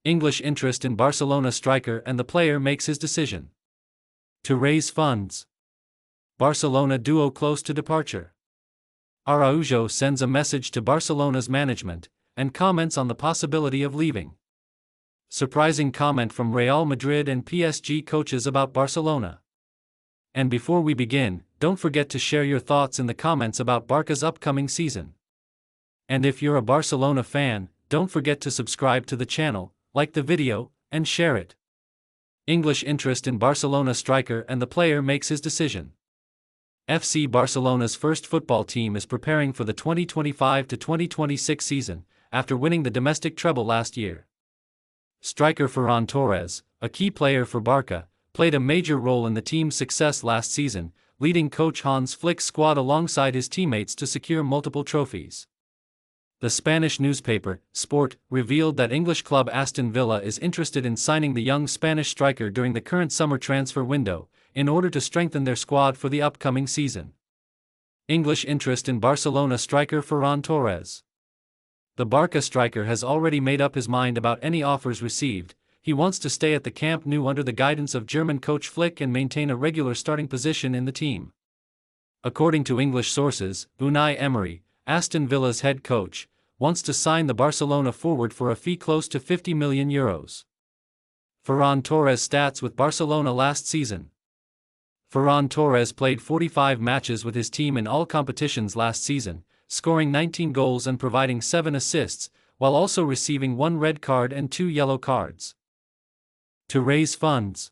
English interest in Barcelona striker and the player makes his decision. To raise funds. Barcelona duo close to departure. Araujo sends a message to Barcelona's management, and comments on the possibility of leaving. Surprising comment from Real Madrid and PSG coaches about Barcelona. And before we begin, don't forget to share your thoughts in the comments about Barca's upcoming season. And if you're a Barcelona fan, don't forget to subscribe to the channel, like the video, and share it. English interest in Barcelona striker and the player makes his decision. FC Barcelona's first football team is preparing for the 2025-2026 season, after winning the domestic treble last year. Striker Ferran Torres, a key player for Barca, played a major role in the team's success last season, leading coach Hans Flick's squad alongside his teammates to secure multiple trophies. The Spanish newspaper, Sport, revealed that English club Aston Villa is interested in signing the young Spanish striker during the current summer transfer window, in order to strengthen their squad for the upcoming season. English interest in Barcelona striker Ferran Torres. The Barca striker has already made up his mind about any offers received. He wants to stay at the Camp Nou under the guidance of German coach Flick and maintain a regular starting position in the team. According to English sources, Unai Emery, Aston Villa's head coach, wants to sign the Barcelona forward for a fee close to €50 million. Ferran Torres stats with Barcelona last season. Ferran Torres played 45 matches with his team in all competitions last season, scoring 19 goals and providing 7 assists, while also receiving 1 red card and 2 yellow cards. To raise funds.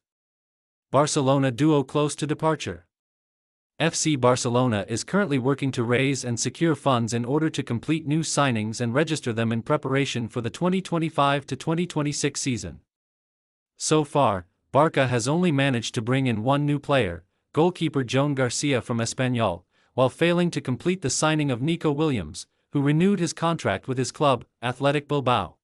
Barcelona duo close to departure. FC Barcelona is currently working to raise and secure funds in order to complete new signings and register them in preparation for the 2025-2026 season. So far, Barca has only managed to bring in 1 new player, goalkeeper Joan Garcia from Espanyol, while failing to complete the signing of Nico Williams, who renewed his contract with his club, Athletic Bilbao.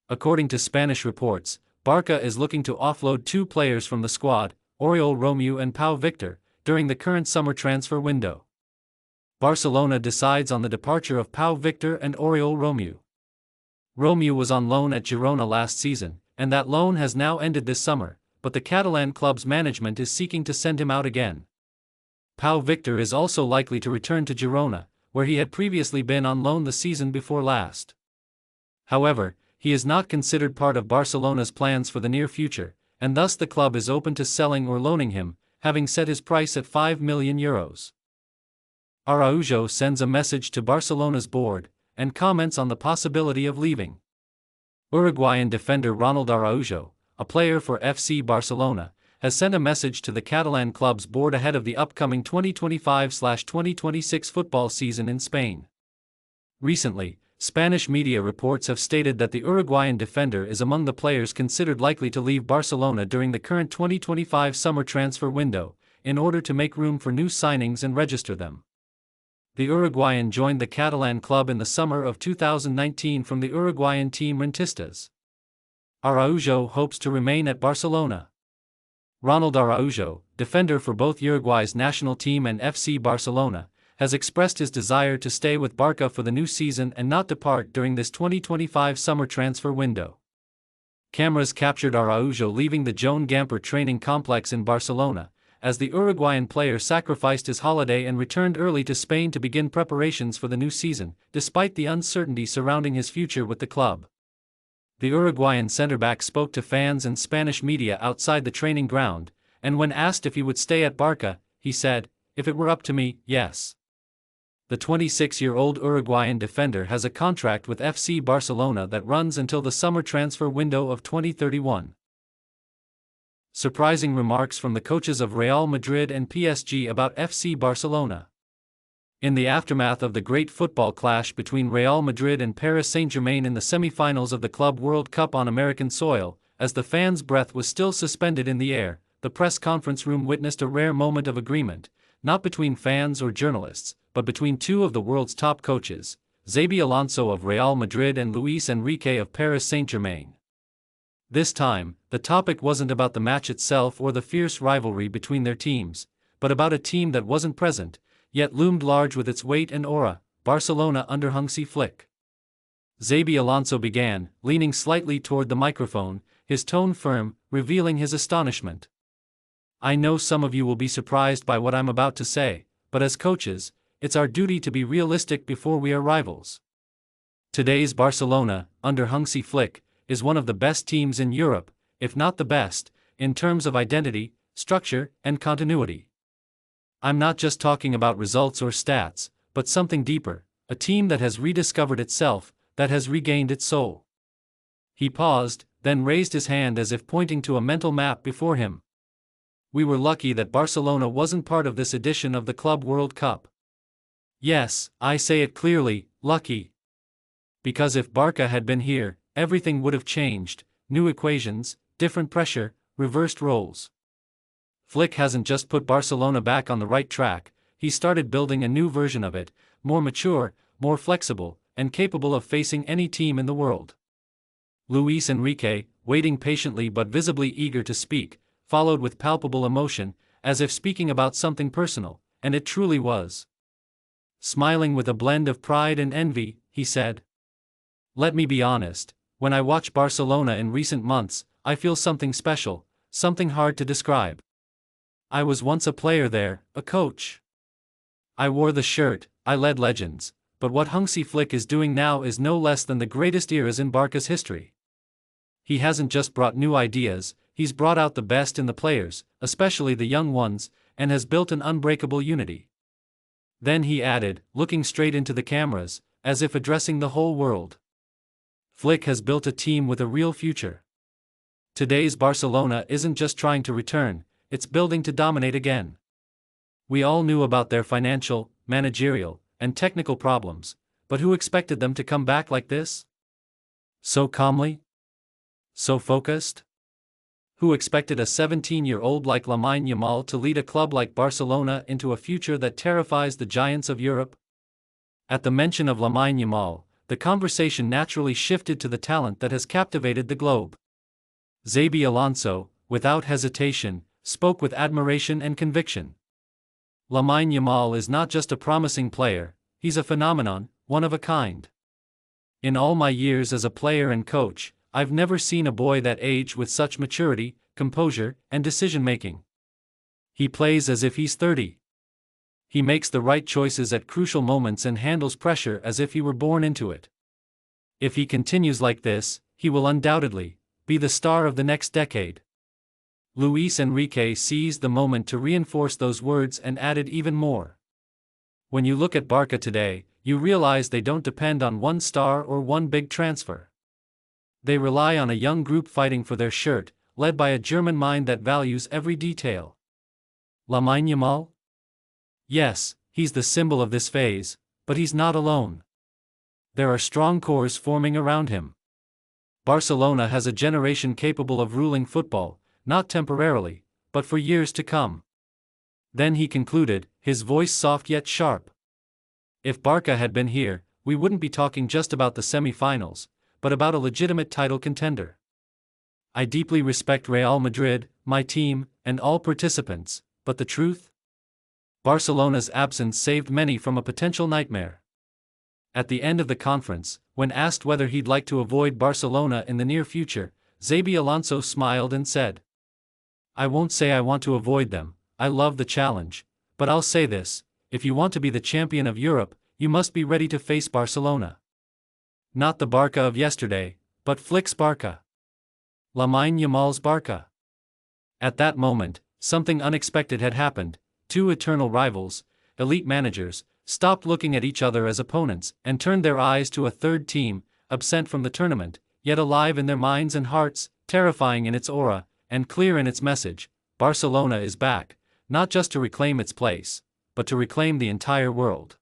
According to Spanish reports, Barca is looking to offload 2 players from the squad, Oriol Romeu and Pau Victor, during the current summer transfer window. Barcelona decides on the departure of Pau Victor and Oriol Romeu. Romeu was on loan at Girona last season, and that loan has now ended this summer, but the Catalan club's management is seeking to send him out again. Pau Victor is also likely to return to Girona, where he had previously been on loan the season before last. However, he is not considered part of Barcelona's plans for the near future, and thus the club is open to selling or loaning him, having set his price at €5 million. Araujo sends a message to Barcelona's board, and comments on the possibility of leaving. Uruguayan defender Ronald Araujo, a player for FC Barcelona, has sent a message to the Catalan club's board ahead of the upcoming 2025-2026 football season in Spain. Recently, Spanish media reports have stated that the Uruguayan defender is among the players considered likely to leave Barcelona during the current 2025 summer transfer window, in order to make room for new signings and register them. The Uruguayan joined the Catalan club in the summer of 2019 from the Uruguayan team Rentistas. Araujo hopes to remain at Barcelona. Ronald Araujo, defender for both Uruguay's national team and FC Barcelona, has expressed his desire to stay with Barca for the new season and not depart during this 2025 summer transfer window. Cameras captured Araujo leaving the Joan Gamper training complex in Barcelona, as the Uruguayan player sacrificed his holiday and returned early to Spain to begin preparations for the new season, despite the uncertainty surrounding his future with the club. The Uruguayan centre-back spoke to fans and Spanish media outside the training ground, and when asked if he would stay at Barca, he said, "If it were up to me, yes." The 26-year-old Uruguayan defender has a contract with FC Barcelona that runs until the summer transfer window of 2031. Surprising remarks from the coaches of Real Madrid and PSG about FC Barcelona. In the aftermath of the great football clash between Real Madrid and Paris Saint-Germain in the semi-finals of the Club World Cup on American soil, as the fans' breath was still suspended in the air, the press conference room witnessed a rare moment of agreement, not between fans or journalists, but between 2 of the world's top coaches, Xabi Alonso of Real Madrid and Luis Enrique of Paris Saint-Germain. This time, the topic wasn't about the match itself or the fierce rivalry between their teams, but about a team that wasn't present, yet loomed large with its weight and aura, Barcelona under Hansi Flick. Xabi Alonso began, leaning slightly toward the microphone, his tone firm, revealing his astonishment. I know some of you will be surprised by what I'm about to say, but as coaches, it's our duty to be realistic before we are rivals. Today's Barcelona, under Hansi Flick, is one of the best teams in Europe, if not the best, in terms of identity, structure, and continuity. I'm not just talking about results or stats, but something deeper, a team that has rediscovered itself, that has regained its soul. He paused, then raised his hand as if pointing to a mental map before him. We were lucky that Barcelona wasn't part of this edition of the Club World Cup. Yes, I say it clearly, lucky. Because if Barca had been here, everything would have changed, new equations, different pressure, reversed roles. Flick hasn't just put Barcelona back on the right track, he started building a new version of it, more mature, more flexible, and capable of facing any team in the world. Luis Enrique, waiting patiently but visibly eager to speak, followed with palpable emotion, as if speaking about something personal, and it truly was. Smiling with a blend of pride and envy, he said, "Let me be honest, when I watch Barcelona in recent months, I feel something special, something hard to describe. I was once a player there, a coach. I wore the shirt, I led legends, but what Hansi Flick is doing now is no less than the greatest eras in Barca's history. He hasn't just brought new ideas, he's brought out the best in the players, especially the young ones, and has built an unbreakable unity." Then he added, looking straight into the cameras, as if addressing the whole world. Flick has built a team with a real future. Today's Barcelona isn't just trying to return, it's building to dominate again. We all knew about their financial, managerial, and technical problems, but who expected them to come back like this? So calmly? So focused? Who expected a 17-year-old like Lamine Yamal to lead a club like Barcelona into a future that terrifies the giants of Europe? At the mention of Lamine Yamal, the conversation naturally shifted to the talent that has captivated the globe. Xabi Alonso, without hesitation, spoke with admiration and conviction. Lamine Yamal is not just a promising player, he's a phenomenon, one of a kind. In all my years as a player and coach, I've never seen a boy that age with such maturity, composure, and decision-making. He plays as if he's 30. He makes the right choices at crucial moments and handles pressure as if he were born into it. If he continues like this, he will undoubtedly be the star of the next decade. Luis Enrique seized the moment to reinforce those words and added even more. When you look at Barca today, you realize they don't depend on one star or one big transfer. They rely on a young group fighting for their shirt, led by a German mind that values every detail. Lamine Yamal? Yes, he's the symbol of this phase, but he's not alone. There are strong cores forming around him. Barcelona has a generation capable of ruling football, not temporarily, but for years to come. Then he concluded, his voice soft yet sharp. If Barca had been here, we wouldn't be talking just about the semi-finals, but about a legitimate title contender. I deeply respect Real Madrid, my team, and all participants, but the truth? Barcelona's absence saved many from a potential nightmare. At the end of the conference, when asked whether he'd like to avoid Barcelona in the near future, Xabi Alonso smiled and said, "I won't say I want to avoid them, I love the challenge, but I'll say this, if you want to be the champion of Europe, you must be ready to face Barcelona. Not the Barca of yesterday, but Flick's Barca. Lamine Yamal's Barca." At that moment, something unexpected had happened. Two eternal rivals, elite managers, stopped looking at each other as opponents and turned their eyes to a third team, absent from the tournament, yet alive in their minds and hearts, terrifying in its aura, and clear in its message. Barcelona is back, not just to reclaim its place, but to reclaim the entire world.